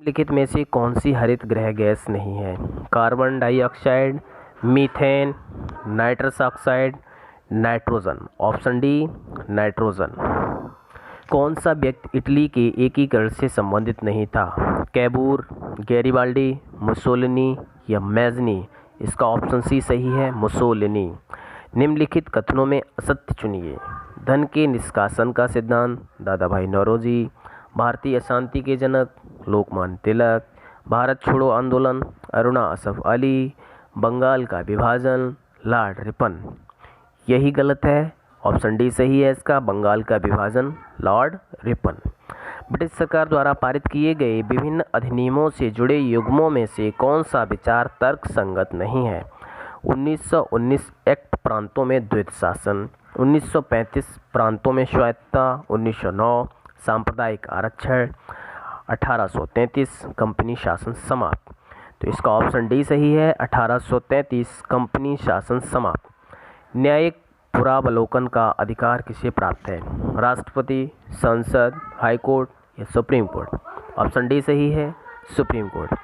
निम्नलिखित में से कौन सी हरित गृह गैस नहीं है? Carbon dioxide, methane, nitrous oxide, nitrogen. Option D nitrogen. कौन सा व्यक्ति इटली के एकीकरण से संबंधित नहीं था? कैबूर, गैरिबाल्डी, मुसोलिनी या मैज़नी। इसका ऑप्शन सी सही है, मुसोलिनी। निम्नलिखित कथनों में असत्य चुनिए। धन के निष्कासन का सिद्धांत, दादा भाई नौरोजी। भारतीय अशांति के जनक, लोकमान्य तिलक। भारत छोड़ो आंदोलन, अरुणा असफ अली। बंगाल का विभाजन, लॉर्ड रिपन। यही गलत है, ऑप्शन डी सही है इसका, बंगाल का विभाजन, लॉर्ड रिपन। ब्रिटिश सरकार द्वारा पारित किए गए विभिन्न अधिनियमों से जुड़े युग्मों में से कौन सा विचार तर्क संगत नहीं है? 1919 एक्ट प्रांतों में द्वैत शासन, 1935 प्रांतों में स्वायत्तता, 1909 सांप्रदायिक आरक्षण, 1833 कंपनी शासन समाप्त। तो इसका ऑप्शन डी सही है, 1833 कंपनी शासन समाप्त। न्यायिक पुरावलोकन का अधिकार किसे प्राप्त है? राष्ट्रपति, संसद, हाईकोर्ट या सुप्रीम कोर्ट। ऑप्शन डी सही है, सुप्रीम कोर्ट।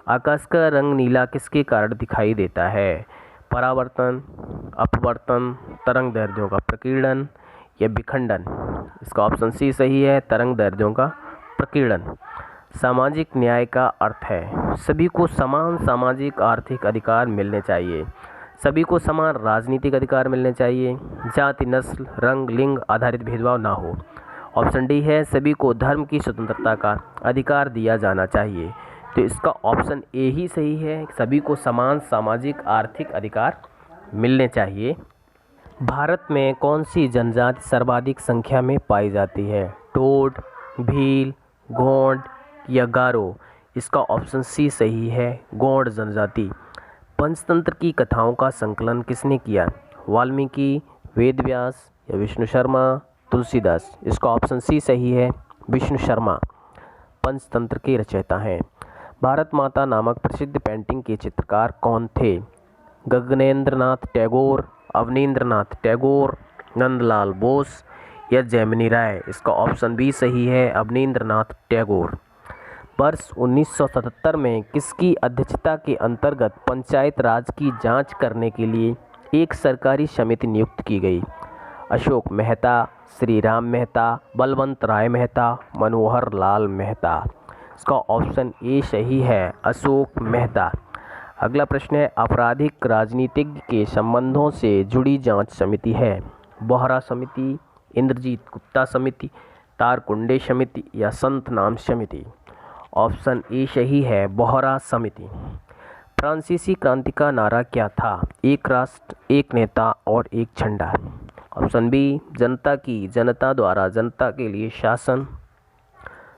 आकाश का रंग नीला किसके कारण दिखाई देता है? परावर्तन, अपवर्तन, तरंग दैर्ध्यों का प्रकीर्णन या विखंडन। इसका ऑप्शन सी सही है, तरंग दैर्ध्यों का प्रकीर्णन। सामाजिक न्याय का अर्थ है सभी को समान सामाजिक आर्थिक अधिकार मिलने चाहिए, सभी को समान राजनीतिक अधिकार मिलने चाहिए, जाति, नस्ल, रंग, लिंग आधारित भेदभाव ना हो। ऑप्शन डी है, सभी को धर्म की स्वतंत्रता का अधिकार दिया जाना चाहिए। तो इसका ऑप्शन ए ही सही है, सभी को समान सामाजिक आर्थिक अधिकार मिलने चाहिए। भारत में कौन सी जनजाति सर्वाधिक संख्या में पाई जाती है? टोड, भील, गोंड या गारो। इसका ऑप्शन सी सही है, गोंड जनजाति। पंचतंत्र की कथाओं का संकलन किसने किया? वाल्मीकि, वेदव्यास या विष्णु शर्मा, तुलसीदास। इसका ऑप्शन सी सही है, विष्णु शर्मा पंचतंत्र के रचयिता हैं। भारत माता नामक प्रसिद्ध पेंटिंग के चित्रकार कौन थे? गगनेंद्रनाथ टैगोर, अवनींद्रनाथ टैगोर, नंदलाल बोस या जैमिनी राय। इसका ऑप्शन बी सही है, अवनींद्रनाथ टैगोर। वर्ष 1977 में किसकी अध्यक्षता के अंतर्गत पंचायत राज की जांच करने के लिए एक सरकारी समिति नियुक्त की गई? अशोक मेहता, श्री राम मेहता, बलवंत राय मेहता, मनोहर लाल मेहता। इसका ऑप्शन ए सही है, अशोक मेहता। अगला प्रश्न है, आपराधिक राजनीतिज्ञ के संबंधों से जुड़ी जांच समिति है? बोहरा समिति, इंद्रजीत गुप्ता समिति, तारकुंडे समिति या संत नाम समिति। ऑप्शन ए सही है, बोहरा समिति। फ्रांसीसी क्रांति का नारा क्या था? एक राष्ट्र, एक नेता और एक झंडा। ऑप्शन बी जनता की, जनता द्वारा, जनता के लिए शासन,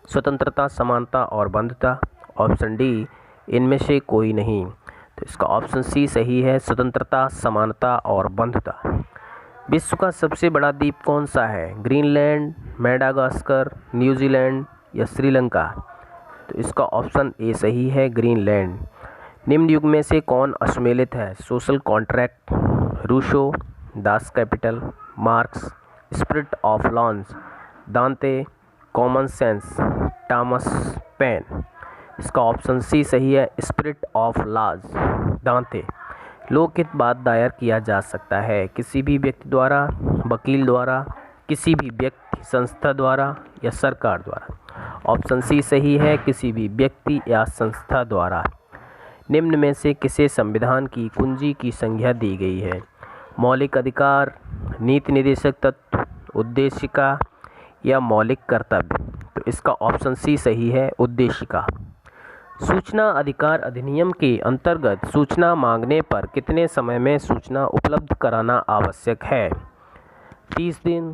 स्वतंत्रता, समानता और बंधुता। ऑप्शन डी इनमें से कोई नहीं। तो इसका ऑप्शन सी सही है, स्वतंत्रता, समानता और बंधुता। विश्व का सबसे बड़ा द्वीप कौन सा है? ग्रीनलैंड, मेडागास्कर, न्यूजीलैंड या श्रीलंका। तो इसका ऑप्शन ए सही है, ग्रीनलैंड। निम्न युग में से कौन असम्मिलित है? Social contract, Rousseau, Das Kapital, Marx, spirit of laws, Dante, common sense, Thomas Paine. इसका ऑप्शन सी सही है, स्पिरिट ऑफ लॉज, दांते। लोकहित बाद दायर किया जा सकता है किसी भी व्यक्ति द्वारा, वकील द्वारा, किसी भी व्यक्ति संस्था द्वारा या सरकार द्वारा। ऑप्शन सी सही है, किसी भी व्यक्ति या संस्था द्वारा। निम्न में से किसे संविधान की कुंजी की संज्ञा दी गई है? मौलिक अधिकार, नीति निर्देशक तत्व, उद्देशिका या मौलिक कर्तव्य। तो इसका ऑप्शन सी सही है, उद्देशिका। सूचना अधिकार अधिनियम के अंतर्गत सूचना मांगने पर कितने समय में सूचना उपलब्ध कराना आवश्यक है? 30 दिन,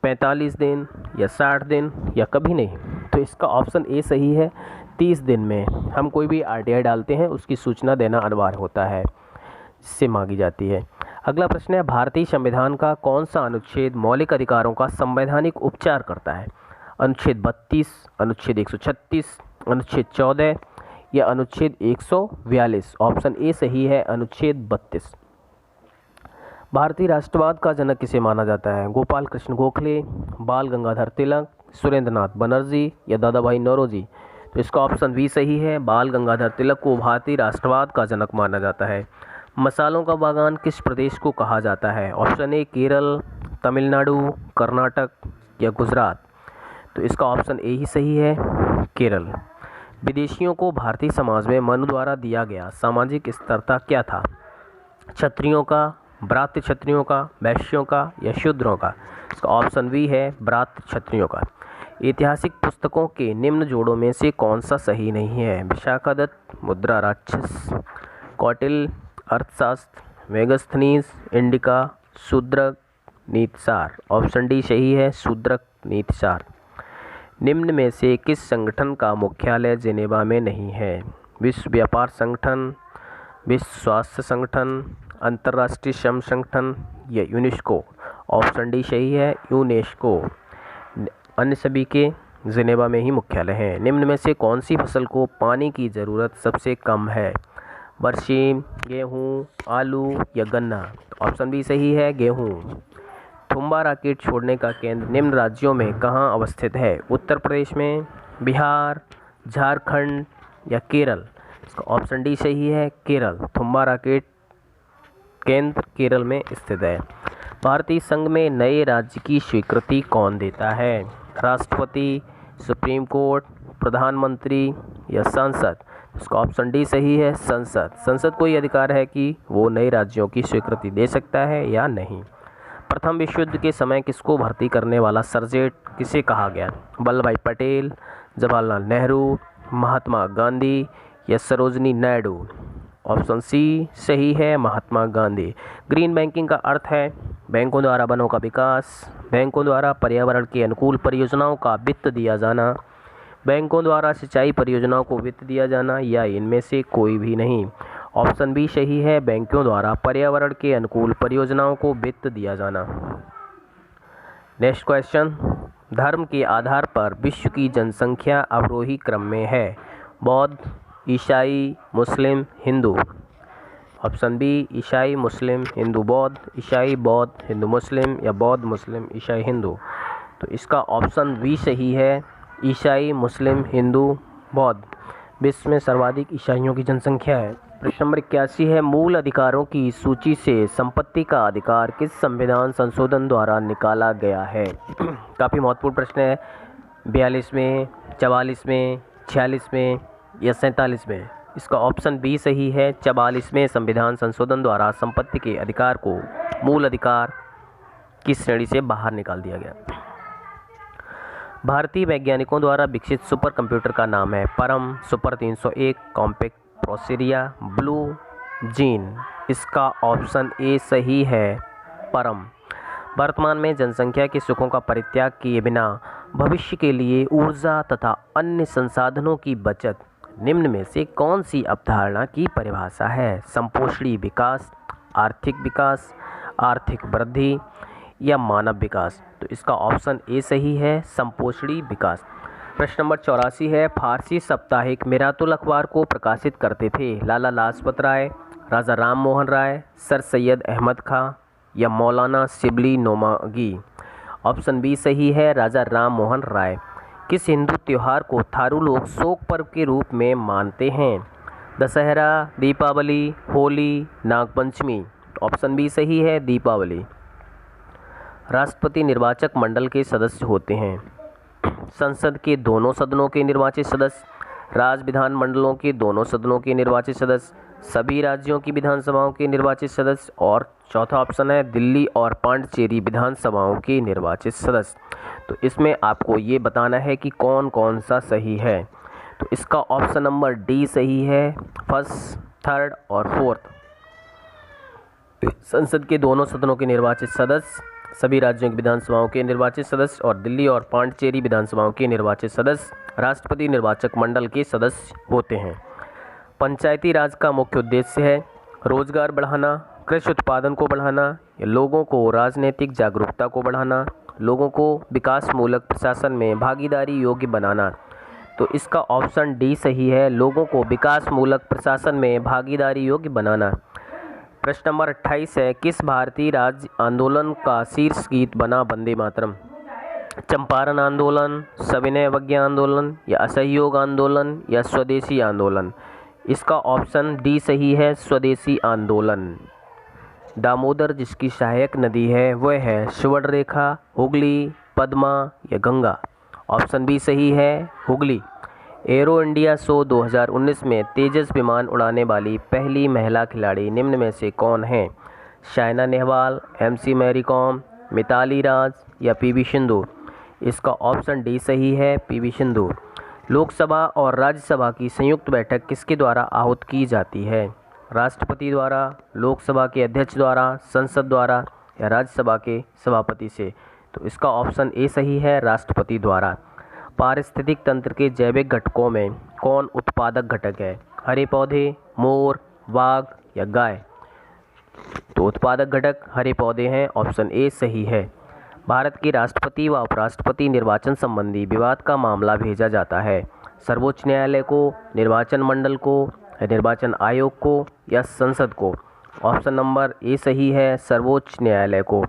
45 दिन या 60 दिन या कभी नहीं। तो इसका ऑप्शन ए सही है, 30 दिन में हम कोई भी आरटीआई डालते हैं उसकी सूचना देना अनिवार्य होता है, जिससे मांगी जाती है। अगला प्रश्न है, भारतीय संविधान का कौन सा अनुच्छेद मौलिक अधिकारों का संवैधानिक उपचार करता है? अनुच्छेद 32, अनुच्छेद 136, अनुच्छेद 14 या अनुच्छेद 142। ऑप्शन ए सही है, अनुच्छेद 32। भारतीय राष्ट्रवाद का जनक किसे माना जाता है? गोपाल कृष्ण गोखले, बाल गंगाधर तिलक, सुरेंद्रनाथ बनर्जी या दादा भाई नौरोजी। तो इसका ऑप्शन बी सही है। बाल गंगाधर तिलक को भारतीय राष्ट्रवाद का जनक माना जाता है। मसालों का बागान किस प्रदेश को कहा जाता है? ऑप्शन ए केरल, तमिलनाडु, कर्नाटक या गुजरात। तो इसका ऑप्शन ए ही सही है, केरल। विदेशियों को भारतीय समाज में मनु द्वारा दिया गया सामाजिक स्तरता क्या था? क्षत्रियों का, ब्रात्य क्षत्रियों का, वैश्यों का या शूद्रों का। इसका ऑप्शन बी है, ब्रात्य क्षत्रियों का। ऐतिहासिक पुस्तकों के निम्न जोड़ों में से कौन सा सही नहीं है? विशाखादत्त, मुद्रा Rakshasa, Kautilya, Arthashastra, Megasthenes, Indica, Shudraka, Nitisara. Option D सही है, शूद्रक, नीतिसार। निम्न में से किस संगठन का मुख्यालय जिनेवा में नहीं है? विश्व व्यापार संगठन, विश्व स्वास्थ्य संगठन, अंतर्राष्ट्रीय श्रम संगठन या यूनेस्को। ऑप्शन डी सही है, यूनेस्को। अन्य सभी के जिनेवा में ही मुख्यालय हैं। निम्न में से कौन सी फसल को पानी की ज़रूरत सबसे कम है? बरसीम, गेहूँ, आलू या गन्ना। ऑप्शन बी सही है, गेहूँ। थुम्बा रॉकेट छोड़ने का केंद्र निम्न राज्यों में कहाँ अवस्थित है? उत्तर प्रदेश में, बिहार, झारखंड या केरल। इसका ऑप्शन डी सही है, केरल। थुम्बा रॉकेट केंद्र केरल में स्थित है। भारतीय संघ में नए राज्य की स्वीकृति कौन देता है? राष्ट्रपति, सुप्रीम कोर्ट, प्रधानमंत्री या संसद। इसका ऑप्शन डी सही है, संसद। संसद को ये अधिकार है कि वो नए राज्यों की स्वीकृति दे सकता है या नहीं। प्रथम विश्व युद्ध के समय किसको भर्ती करने वाला सर्जेंट किसे कहा गया? वल्लभ भाई पटेल, जवाहरलाल नेहरू, महात्मा गांधी या सरोजिनी नायडू। ऑप्शन सी सही है, महात्मा गांधी। ग्रीन बैंकिंग का अर्थ है बैंकों द्वारा वनों का विकास, बैंकों द्वारा पर्यावरण के अनुकूल परियोजनाओं का वित्त दिया जाना, बैंकों द्वारा सिंचाई परियोजनाओं को वित्त दिया जाना या इनमें से कोई भी नहीं। ऑप्शन बी सही है, बैंकों द्वारा पर्यावरण के अनुकूल परियोजनाओं को वित्त दिया जाना। नेक्स्ट क्वेश्चन, धर्म के आधार पर विश्व की जनसंख्या अवरोही क्रम में है? बौद्ध, ईसाई, मुस्लिम, हिंदू। ऑप्शन बी ईसाई, मुस्लिम, हिंदू, बौद्ध, ईसाई, बौद्ध, हिंदू, मुस्लिम या बौद्ध, मुस्लिम, ईसाई, हिंदू। तो इसका ऑप्शन बी सही है, ईसाई, मुस्लिम, हिंदू, बौद्ध। विश्व में सर्वाधिक ईसाइयों की जनसंख्या है। प्रश्न नंबर 81 है, मूल अधिकारों की सूची से संपत्ति का अधिकार किस संविधान संशोधन द्वारा निकाला गया है? काफ़ी महत्वपूर्ण प्रश्न है। 42 में, 44 में, 46 में या 47 में। इसका ऑप्शन बी सही है, 44 में संविधान संशोधन द्वारा संपत्ति के अधिकार को मूल अधिकार की श्रेणी से बाहर निकाल दिया गया। भारतीय वैज्ञानिकों द्वारा विकसित सुपर कंप्यूटर का नाम है? परम, सुपर 301, कॉम्पैक्ट, प्रोसेरिया, ब्लू जीन। इसका ऑप्शन ए सही है, परम। वर्तमान में जनसंख्या के सुखों का परित्याग किए बिना भविष्य के लिए ऊर्जा तथा अन्य संसाधनों की बचत निम्न में से कौन सी अवधारणा की परिभाषा है? संपोषणी विकास, आर्थिक विकास, आर्थिक वृद्धि या मानव विकास। तो इसका ऑप्शन ए सही है, संपोषणी विकास। प्रश्न नंबर 84 है, फारसी साप्ताहिक मिरातुल अखबार को प्रकाशित करते थे? लाला लाजपत राय, राजा राम मोहन राय, सर सैयद अहमद खां या मौलाना शिबली नोमागी। ऑप्शन बी सही है, राजा राम मोहन राय। किस हिंदू त्यौहार को थारू लोग शोक पर्व के रूप में मानते हैं? दशहरा, दीपावली, होली, नागपंचमी। ऑप्शन बी सही है, दीपावली। राष्ट्रपति निर्वाचक मंडल के सदस्य होते हैं? संसद के दोनों सदनों के निर्वाचित सदस्य, राज्य विधान मंडलों के दोनों सदनों के निर्वाचित सदस्य, सभी राज्यों की विधानसभाओं के निर्वाचित सदस्य और चौथा ऑप्शन है दिल्ली और पांडिचेरी विधानसभाओं के निर्वाचित सदस्य। तो इसमें आपको ये बताना है कि कौन कौन सा सही है। तो इसका ऑप्शन नंबर डी सही है, फर्स्ट, थर्ड और फोर्थ। संसद के दोनों सदनों के निर्वाचित सदस्य, सभी राज्यों की विधानसभाओं के निर्वाचित सदस्य और दिल्ली और पांडिचेरी विधानसभाओं के निर्वाचित सदस्य राष्ट्रपति निर्वाचक मंडल के सदस्य होते हैं। पंचायती राज का मुख्य उद्देश्य है रोजगार बढ़ाना, कृषि उत्पादन को बढ़ाना या लोगों को राजनीतिक जागरूकता को बढ़ाना, लोगों को विकासमूलक प्रशासन में भागीदारी योग्य बनाना। तो इसका ऑप्शन डी सही है, लोगों को विकासमूलक प्रशासन में भागीदारी योग्य बनाना। प्रश्न नंबर 28 है, किस भारतीय राज्य आंदोलन का शीर्ष गीत बना वंदे मातरम? चंपारण आंदोलन, सविनय अवज्ञा आंदोलन या असहयोग आंदोलन या स्वदेशी आंदोलन? इसका ऑप्शन डी सही है, स्वदेशी आंदोलन। दामोदर जिसकी सहायक नदी है वह है सुवर्णरेखा, हुगली, पद्मा या गंगा? ऑप्शन बी सही है, हुगली। एरो इंडिया शो 2019 में तेजस विमान उड़ाने वाली पहली महिला खिलाड़ी निम्न में से कौन है? साइना नेहवाल, एमसी मैरी कॉम, मिताली राज या पीवी सिंधु? इसका ऑप्शन डी सही है, पीवी सिंधु। लोकसभा और राज्यसभा की संयुक्त बैठक किसके द्वारा आहूत की जाती है? राष्ट्रपति द्वारा, लोकसभा के अध्यक्ष द्वारा, संसद द्वारा या राज्यसभा के सभापति से? तो इसका ऑप्शन ए सही है, राष्ट्रपति द्वारा। पारिस्थितिक तंत्र के जैविक घटकों में कौन उत्पादक घटक है? हरे पौधे, मोर, बाघ या गाय? तो उत्पादक घटक हरे पौधे हैं, ऑप्शन ए सही है। भारत के राष्ट्रपति व उपराष्ट्रपति निर्वाचन संबंधी विवाद का मामला भेजा जाता है सर्वोच्च न्यायालय को, निर्वाचन मंडल को, निर्वाचन आयोग को या संसद को? ऑप्शन नंबर ए सही है, सर्वोच्च न्यायालय को।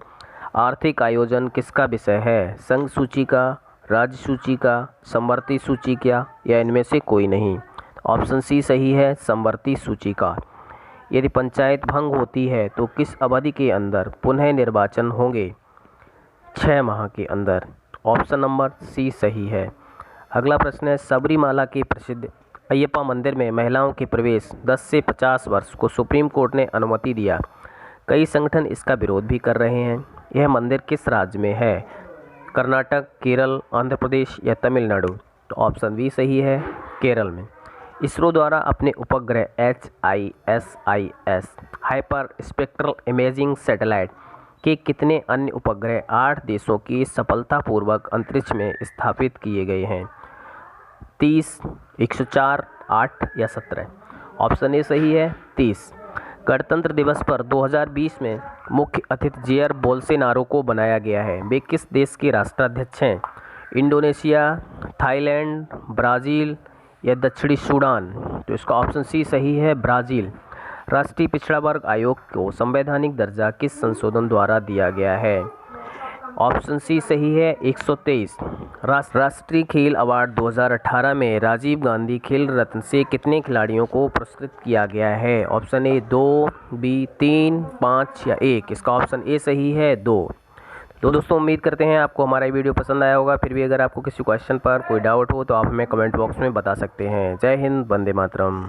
आर्थिक आयोजन किसका विषय है? संघ सूची का, राज्य सूची का, समवर्ती सूची का या इनमें से कोई नहीं? ऑप्शन सी सही है, समवर्ती सूची का। यदि पंचायत भंग होती है तो किस अवधि के अंदर पुनः निर्वाचन होंगे? 6 माह के अंदर। ऑप्शन नंबर सी सही है। अगला प्रश्न है, सबरीमाला के प्रसिद्ध अयप्पा मंदिर में महिलाओं के प्रवेश 10 से 50 वर्ष को सुप्रीम कोर्ट ने अनुमति दिया। कई संगठन इसका विरोध भी कर रहे हैं। यह मंदिर किस राज्य में है? कर्नाटक, केरल, आंध्र प्रदेश या तमिलनाडु? तो ऑप्शन बी सही है, केरल में। इसरो द्वारा अपने उपग्रह HISIS hyper spectral imaging satellite के कितने अन्य उपग्रह 8 देशों की सफलतापूर्वक अंतरिक्ष में स्थापित किए गए हैं? 30, 104, 8 या 17? ऑप्शन ए सही है, 30। गणतंत्र दिवस पर 2020 में मुख्य अतिथि जेयर बोल्सोनारो को बनाया गया है। वे किस देश के राष्ट्राध्यक्ष हैं? इंडोनेशिया, थाईलैंड, ब्राज़ील या दक्षिणी सूडान? तो इसका ऑप्शन सी सही है, ब्राज़ील। राष्ट्रीय पिछड़ा वर्ग आयोग को संवैधानिक दर्जा किस संशोधन द्वारा दिया गया है? ऑप्शन सी सही है, 123। राष्ट्रीय खेल अवार्ड 2018 में राजीव गांधी खेल रत्न से कितने खिलाड़ियों को पुरस्कृत किया गया है? ऑप्शन ए 2, बी 3, 5 या 1? इसका ऑप्शन ए सही है, 2। तो दोस्तों उम्मीद करते हैं आपको हमारा वीडियो पसंद आया होगा। फिर भी अगर आपको किसी क्वेश्चन पर कोई डाउट हो तो आप हमें कमेंट बॉक्स में बता सकते हैं। जय हिंद, वंदे मातरम।